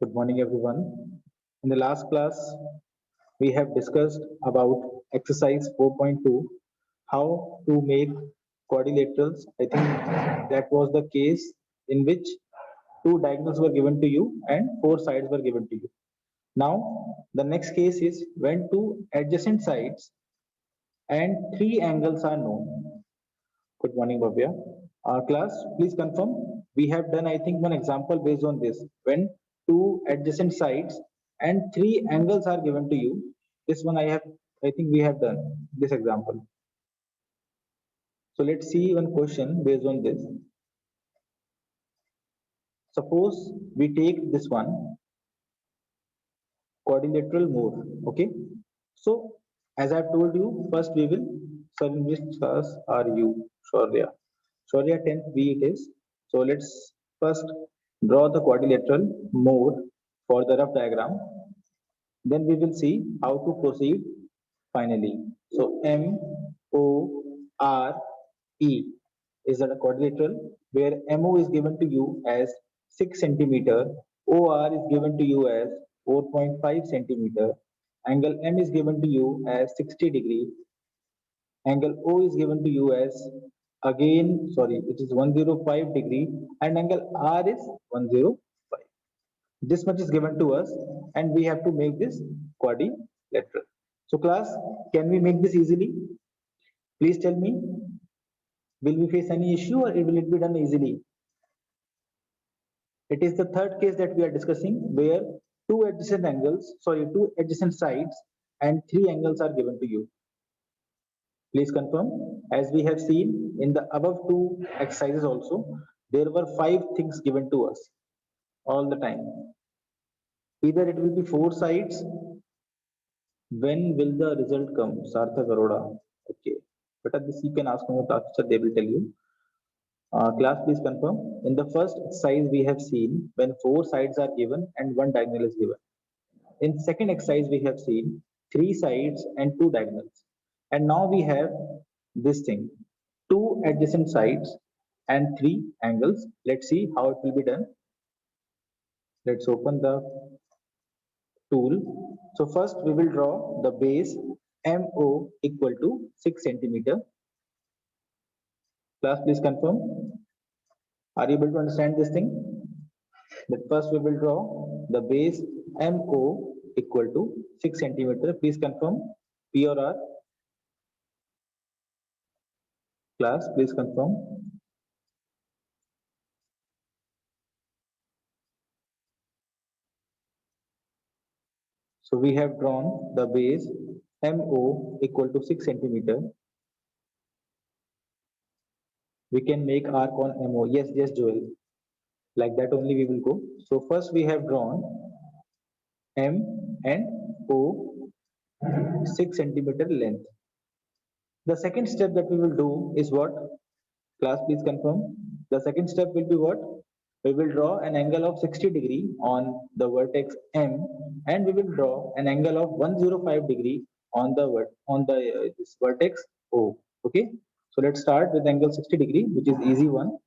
Good morning, everyone. In the last class, we have discussed about exercise 4.2, how to make quadrilaterals. I think that was the case in which two diagonals were given to you and four sides were given to you. Now, the next case is when two adjacent sides and three angles are known. Good morning, Bhavya. Class, please confirm. We have done, I think, one example based on this. When two adjacent sides and three angles are given to you, this one I think we have done this example. So let's see one question based on this. Suppose we take this one, quadrilateral mode, okay? So as I've told you, first we will, sir, in which class are you? Shaurya. Shaurya 10th B it is. So let's first draw the quadrilateral mode for the rough diagram. Then we will see how to proceed finally. So M O R E is a quadrilateral where MO is given to you as 6 centimeter, OR is given to you as 4.5 centimeter, angle M is given to you as 60 degree, angle O is given to you as it is 105 degree, and angle R is 105. This much is given to us, and we have to make this quadrilateral. So class, can we make this easily? Please tell me, will we face any issue or will it be done easily? It is the third case that we are discussing where two adjacent sides and three angles are given to you. Please confirm. As we have seen in the above two exercises also, there were 5 things given to us all the time. Either it will be 4 sides. When will the result come? Sarthak Arora. Okay. But this you can ask Sir, they will tell you. Class, please confirm. In the first exercise, we have seen when 4 sides are given and 1 diagonal is given. In second exercise, we have seen 3 sides and 2 diagonals. And now we have this thing, 2 adjacent sides and 3 angles. Let's see how it will be done. Let's open the tool. So first we will draw the base MO equal to 6 centimeter. Class, please confirm. Are you able to understand this thing? But first we will draw the base MO equal to 6 centimeter. Please confirm P or R. Class, please confirm. So we have drawn the base MO equal to 6 centimeter. We can make arc on MO. Yes, Joel. Like that only we will go. So first we have drawn M and O 6 centimeter length. The second step that we will do is what? Class, please confirm. The second step will be what? We will draw an angle of 60 degree on the vertex M, and we will draw an angle of 105 degree on the this vertex O. Okay. So let's start with angle 60 degree, which is easy one.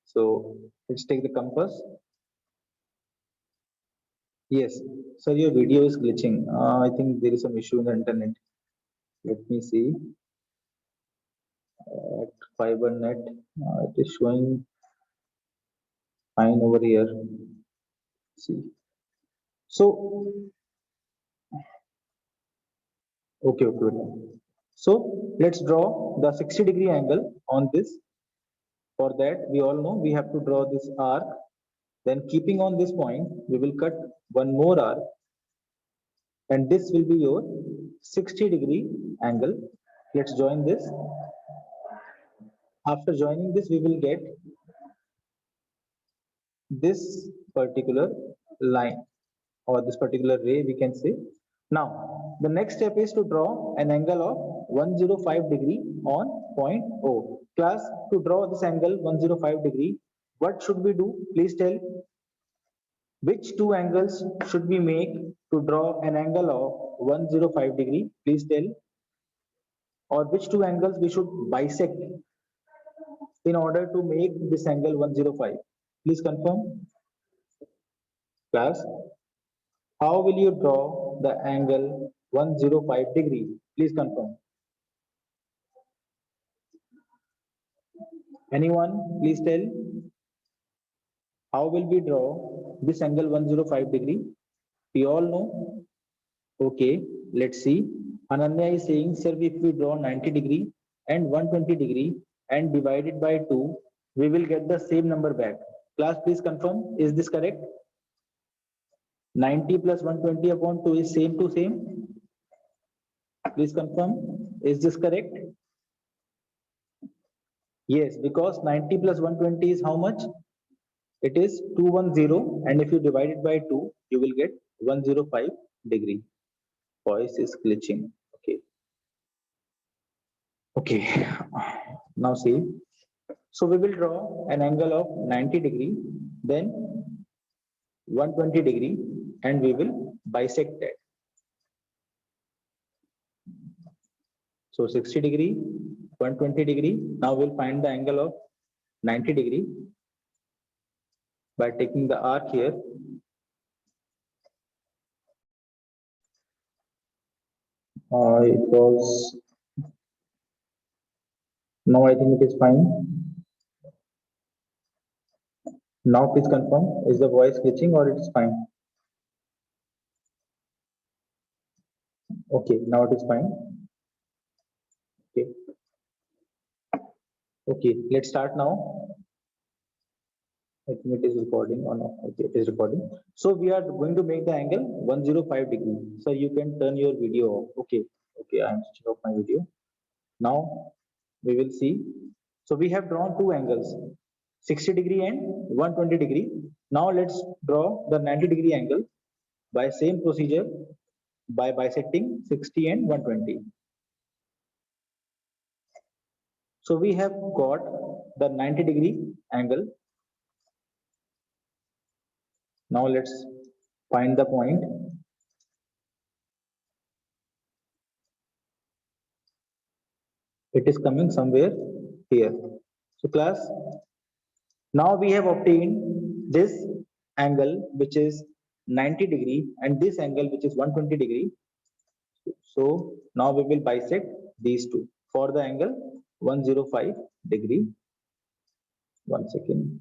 So let's take the compass. Yes, sir, your video is glitching. I think there is some issue in the internet. Let me see. At FiberNet, it is showing fine over here. See. So, okay. So let's draw the 60 degree angle on this. For that, we all know we have to draw this arc. Then keeping on this point, we will cut one more arc. And this will be your 60 degree angle. Let's join this. After joining this, we will get this particular line or this particular ray, we can say. Now, the next step is to draw an angle of 105 degree on point O. Class, to draw this angle 105 degree, what should we do? Please tell. Which two angles should we make to draw an angle of 105 degree? Please tell. Or which two angles we should bisect in order to make this angle 105? Please confirm. Class, how will you draw the angle 105 degree? Please confirm. Anyone, please tell. How will we draw this angle 105 degree? We all know. Okay, let's see. Ananya is saying, sir, if we draw 90 degree and 120 degree and divide it by 2, we will get the same number back. Class, please confirm. Is this correct? 90 plus 120 upon 2 is same to same. Please confirm. Is this correct? Yes, because 90 plus 120 is how much? It is 210, and if you divide it by 2, you will get 105 degree. Voice is glitching. Okay. Okay. Now see. So we will draw an angle of 90 degree, then 120 degree, and we will bisect that. So 60 degree, 120 degree. Now we'll find the angle of 90 degree by taking the arc here. It was, now I think it is fine. Now please confirm, is the voice glitching or it's fine? Okay, now it is fine. Okay. Okay, let's start now. I think it is recording or not. Okay, it is recording. So we are going to make the angle 105 degree. So you can turn your video off. Okay, okay, I am switching off my video. Now we will see. So we have drawn two angles, 60 degree and 120 degree. Now let's draw the 90 degree angle by same procedure by bisecting 60 and 120. So we have got the 90 degree angle. Now let's find the point. It is coming somewhere here. So class, now we have obtained this angle which is 90 degree and this angle which is 120 degree. So now we will bisect these two for the angle 105 degree. One second.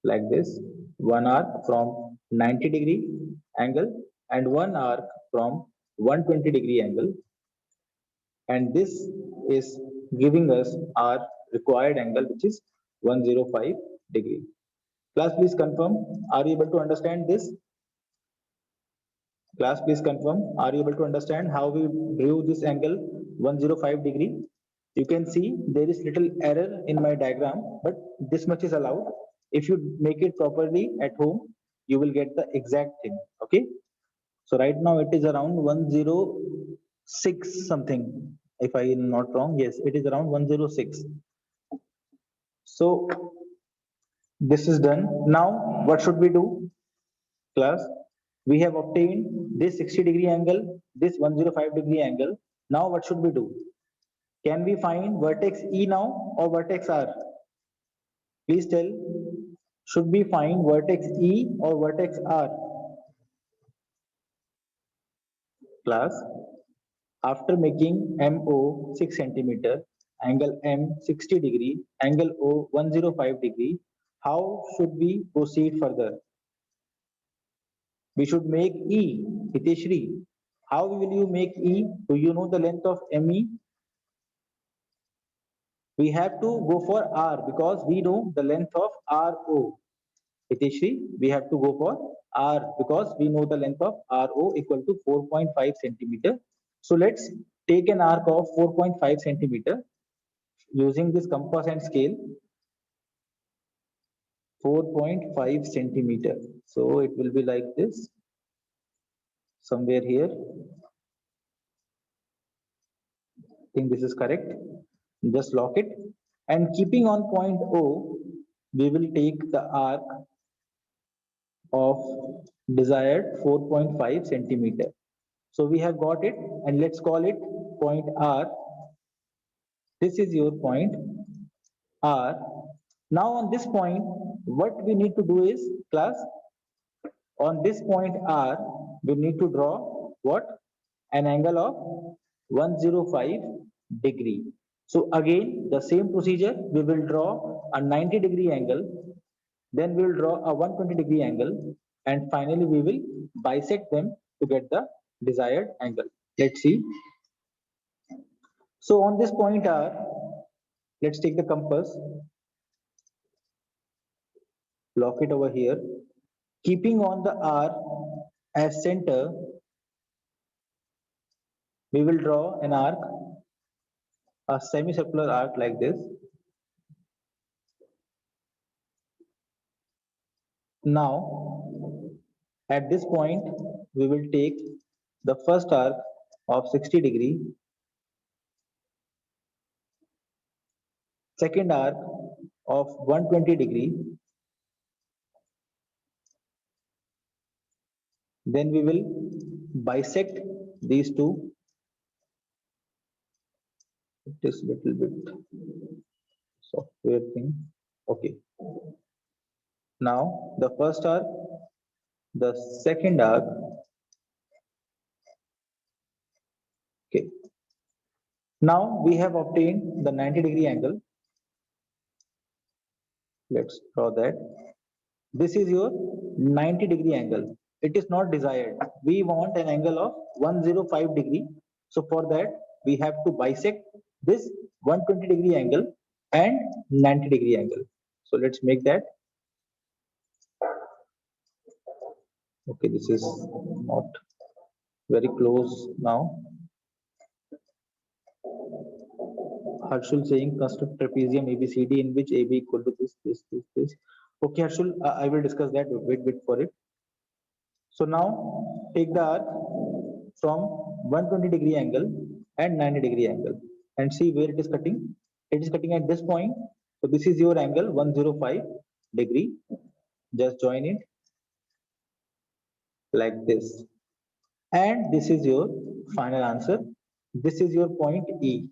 Like this, one arc from 90 degree angle and one arc from 120 degree angle, and this is giving us our required angle which is 105 degree. Class, please confirm, are you able to understand this? Class, please confirm, are you able to understand how we drew this angle 105 degree? You can see there is little error in my diagram, but this much is allowed. If you make it properly at home, you will get the exact thing. Okay. So right now it is around 106 something. If I am not wrong, yes, it is around 106. So this is done. Now what should we do? Class, we have obtained this 60 degree angle, this 105 degree angle. Now what should we do? Can we find vertex E now or vertex R? Please tell. Should we find vertex E or vertex R? Class, after making MO 6 centimeter, angle M 60 degree, angle O 105 degree, how should we proceed further? We should make E. Hiteshri, how will you make E? Do you know the length of ME? We have to go for R because we know the length of RO. Hiteshri, we have to go for R because we know the length of RO equal to 4.5 centimeter. So let's take an arc of 4.5 centimeter using this compass and scale. 4.5 centimeter. So it will be like this, somewhere here. I think this is correct. Just lock it. And keeping on point O, we will take the arc of desired 4.5 centimeter. So we have got it, and let's call it point R. This is your point R. Now on this point, what we need to do is, class, on this point R, we need to draw what? An angle of 105 degree. So again, the same procedure, we will draw a 90-degree angle, then we will draw a 120-degree angle, and finally we will bisect them to get the desired angle. Let's see. So on this point R, let's take the compass, lock it over here. Keeping on the R as center, we will draw an arc, a semicircular arc like this. Now, at this point, we will take the first arc of 60 degree, second arc of 120 degree, then we will bisect these two. It is little bit software thing. Okay. Now the first arc, the second arc. Okay. Now we have obtained the 90-degree angle. Let's draw that. This is your 90-degree angle. It is not desired. We want an angle of 105 degree. So for that, we have to bisect this 120-degree angle and 90-degree angle. So let's make that. Okay, this is not very close now. Harshul saying construct trapezium ABCD in which AB equal to this. Okay, Harshul, I will discuss that. Wait for it. So now take the arc from 120-degree angle and 90-degree angle and see where it is cutting. It is cutting at this point. So this is your angle 105 degree. Just join it like this. And this is your final answer. This is your point E.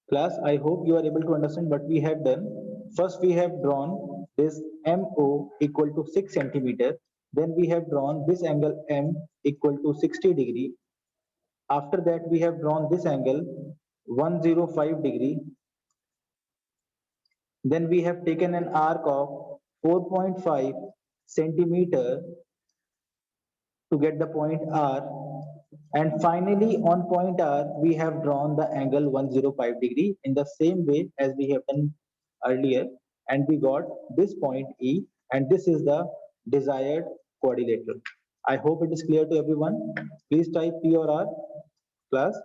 Class, I hope you are able to understand what we have done. First, we have drawn this MO equal to 6 centimeter. Then we have drawn this angle M equal to 60 degree. After that, we have drawn this angle 105 degree. Then we have taken an arc of 4.5 centimeter to get the point R. And finally, on point R, we have drawn the angle 105 degree in the same way as we have done earlier. And we got this point E, and this is the desired quadrilateral. I hope it is clear to everyone. Please type P or R, class.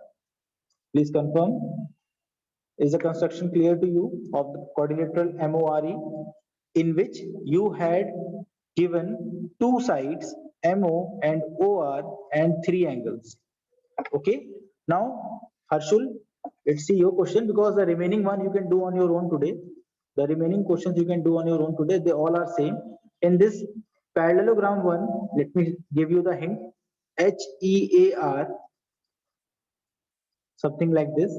Please confirm. Is the construction clear to you of the quadrilateral MORE, in which you had given two sides MO and OR and three angles? Okay. Now, Harshul, let's see your question, because the remaining one you can do on your own today. The remaining questions you can do on your own today. They all are same. In this parallelogram one, let me give you the hint. HEAR, something like this.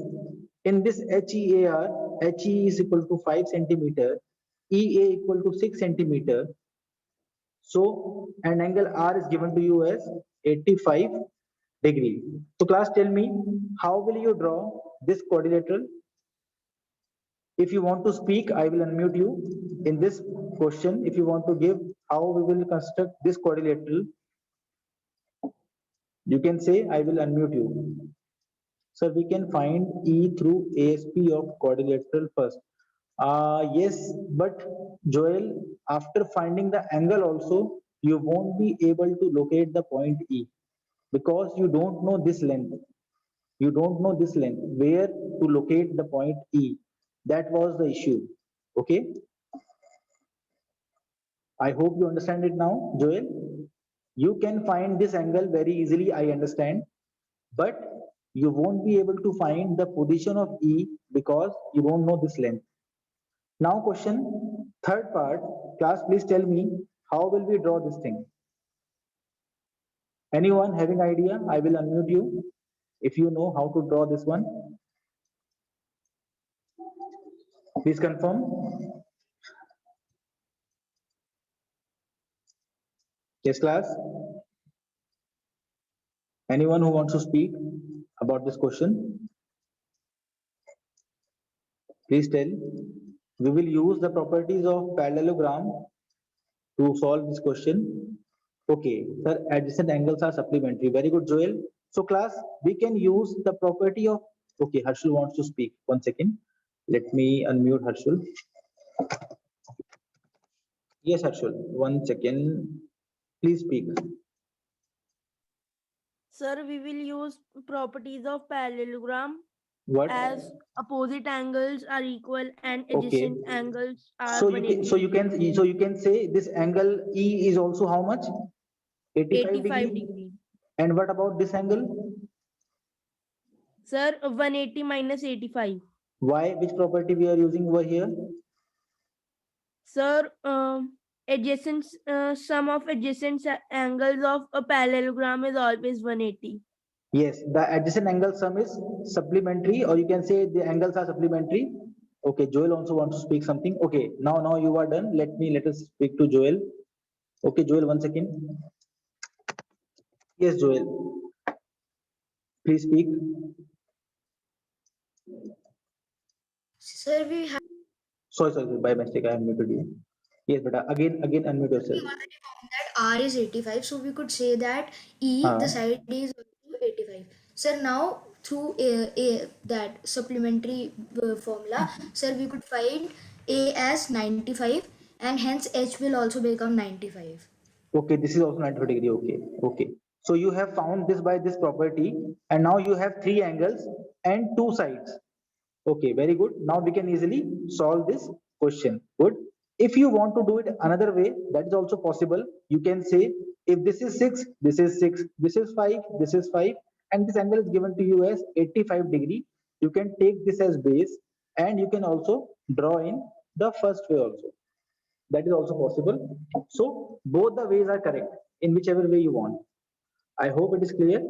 In this HEAR, HE is equal to 5 centimeter, EA equal to 6 centimeter. So an angle R is given to you as 85 degree. So class, tell me, how will you draw this quadrilateral? If you want to speak, I will unmute you. In this question, if you want to give how we will construct this quadrilateral, you can say, I will unmute you. So we can find E through ASP of quadrilateral first. Yes, but Joel, after finding the angle also, you won't be able to locate the point E, because you don't know this length. You don't know this length, where to locate the point E. That was the issue. Okay. I hope you understand it now, Joel. You can find this angle very easily, I understand, but you won't be able to find the position of E because you don't know this length. Now question, third part, class, please tell me, how will we draw this thing? Anyone having idea? I will unmute you if you know how to draw this one. Please confirm. Yes, class. Anyone who wants to speak about this question, please tell. We will use the properties of parallelogram to solve this question. Okay, sir, adjacent angles are supplementary. Very good, Joel. So class, we can use the property of, okay, Harshul wants to speak. 1 second. Let me unmute Harshul. Yes, Harshul, 1 second. Please speak. Sir, we will use properties of parallelogram What? as opposite angles are equal and Okay. adjacent angles are So 180 you can say this angle E is also how much? 85 85 degree. degree. And what about this angle? Sir, 180 minus 85. Why? Which property we are using over here? Sir, adjacent sum of adjacent angles of a parallelogram is always 180. Yes, the adjacent angle sum is supplementary, or you can say the angles are supplementary. Okay, Joel also wants to speak something. Okay, now you are done. Let us speak to Joel. Okay, Joel, 1 second. Yes, Joel, please speak. Sir, we have Sorry, by mistake I have muted you. Yes, but again unmute yourself. already found that R is 85, so we could say that E, the Uh, side is also 85. Sir, now through that supplementary formula, sir, we could find A as 95 and hence H will also become 95. okay, this is also 95 degree. Okay. So you have found this by this property, and now you have three angles and two sides. Okay, very good. Now we can easily solve this question. Good. If you want to do it another way, that is also possible. You can say if this is 6, this is 6, this is 5, this is 5, and this angle is given to you as 85 degree. You can take this as base, and you can also draw in the first way also. That is also possible. So both the ways are correct in whichever way you want. I hope it is clear.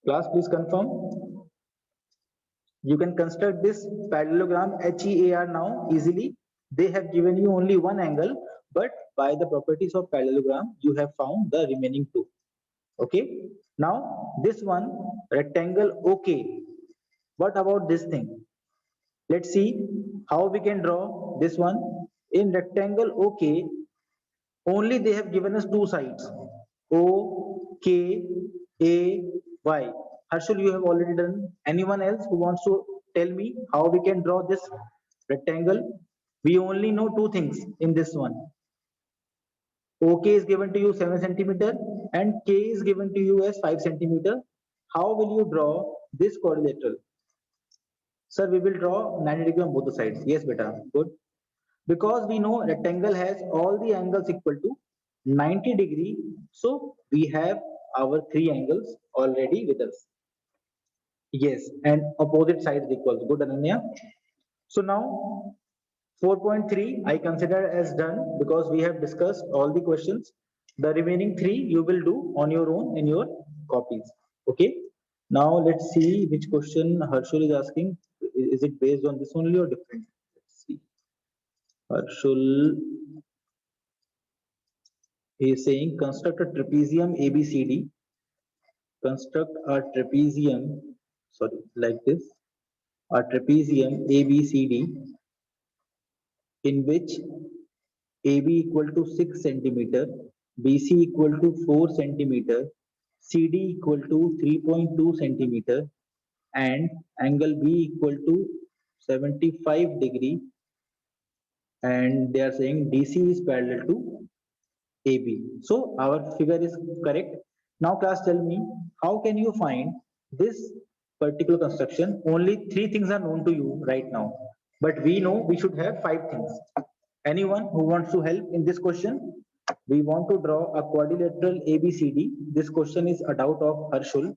Class, please confirm. You can construct this parallelogram HEAR now easily. They have given you only one angle, but by the properties of parallelogram, you have found the remaining two. Okay. Now this one rectangle OK. What about this thing? Let's see how we can draw this one. In rectangle OK, only they have given us two sides, O, K, A, Y. Harshul, you have already done. Anyone else who wants to tell me how we can draw this rectangle? We only know two things in this one. OK is given to you 7 centimeter and K is given to you as 5 centimeter. How will you draw this quadrilateral? Sir, we will draw 90 degree on both the sides. Yes, beta. Good. Because we know rectangle has all the angles equal to 90 degree, so we have our three angles already with us. Yes, and opposite sides equals. Good, Ananya. So now 4.3 I consider as done because we have discussed all the questions. The remaining three you will do on your own in your copies. Okay. Now let's see which question Harshul is asking. Is it based on this only or different? Let's see. Harshul is saying construct a trapezium ABCD. Construct a trapezium, sorry, like this, a trapezium ABCD in which AB equal to 6 centimeter, BC equal to 4 centimeter, CD equal to 3.2 centimeter, and angle B equal to 75 degree, and they are saying DC is parallel to AB. So our figure is correct. Now class, tell me, how can you find this particular construction? Only three things are known to you right now, but we know we should have five things. Anyone who wants to help in this question? We want to draw a quadrilateral ABCD. This question is a doubt of Harshul.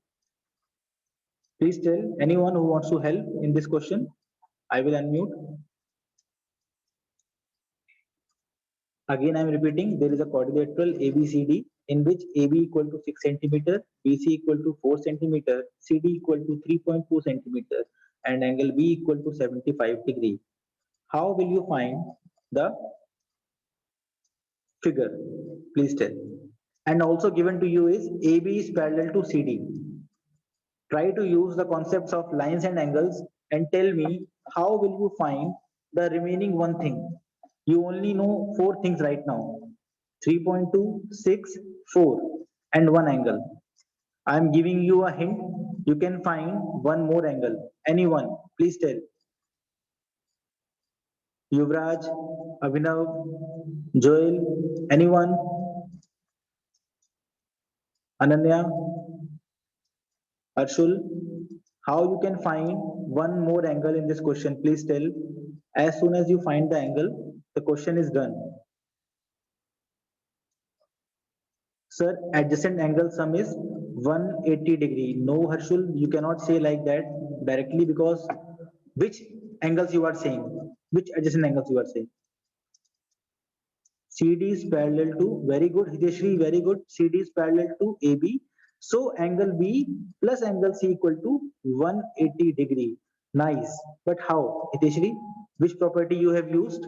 Please tell anyone who wants to help in this question. I will unmute. Again, I am repeating, there is a quadrilateral ABCD in which AB equal to 6 centimeter, BC equal to 4 centimeter, CD equal to 3.2 centimeter. and angle B equal to 75 degree. How will you find the figure? Please tell. And also given to you is AB is parallel to CD. Try to use the concepts of lines and angles and tell me how will you find the remaining one thing. You only know four things right now. 3.2, 6, 4 and one angle. I am giving you a hint. You can find one more angle. Anyone, please tell. Yuvraj, Abhinav, Joel, anyone? Ananya, Arshul, how you can find one more angle in this question? Please tell. As soon as you find the angle, the question is done. Sir, adjacent angle sum is 180 degree. No, Harshul, you cannot say like that directly because which angles you are saying? Which adjacent angles you are saying? CD is parallel to, very good, Hideshri, very good. CD is parallel to AB. So angle B plus angle C equal to 180 degree. Nice. But how, Hideshri? Which property you have used?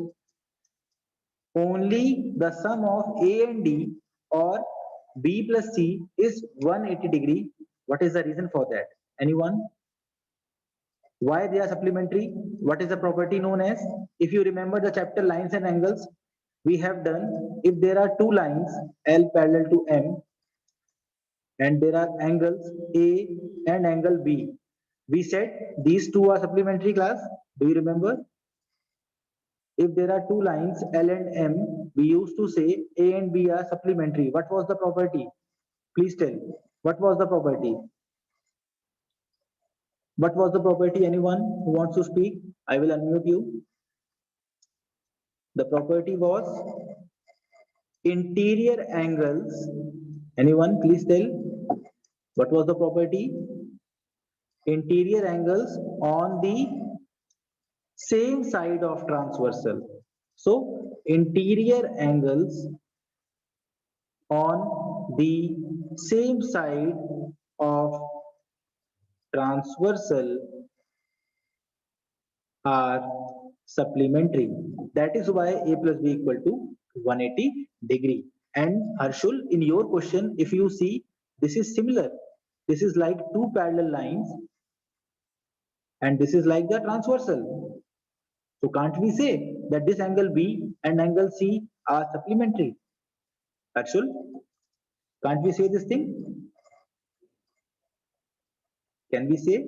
Only the sum of A and D or B plus C is 180 degree. What is the reason for that? Anyone? Why they are supplementary? What is the property known as? If you remember the chapter lines and angles, we have done if there are two lines L parallel to M and there are angles A and angle B. We said these two are supplementary class. Do you remember? If there are two lines L and M, we used to say A and B are supplementary. What was the property? Please tell. What was the property? What was the property? Anyone who wants to speak? I will unmute you. The property was interior angles. Anyone, please tell. What was the property? Interior angles on the same side of transversal. So, interior angles on the same side of transversal are supplementary. That is why A plus B equal to 180 degree. And Harshul, in your question, if you see, this is similar. This is like two parallel lines and this is like the transversal. So can't we say that this angle B and angle C are supplementary? Harshul, can't we say this thing? Can we say?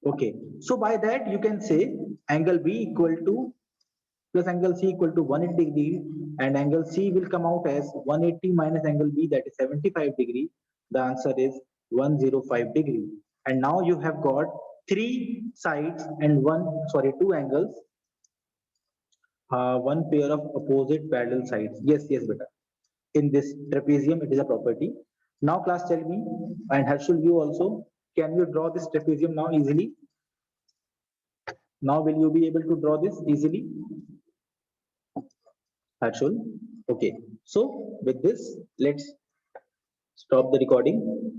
Okay, so by that you can say angle B equal to plus angle C equal to 180 degree and angle C will come out as 180 minus angle B, that is 75 degree. The answer is 105 degree. And now you have got three sides and two angles, one pair of opposite parallel sides. Yes, beta. In this trapezium, it is a property. Now class, tell me, and Harshul, you also, can you draw this trapezium now easily? Now will you be able to draw this easily? Harshul? Okay. So with this, let's stop the recording.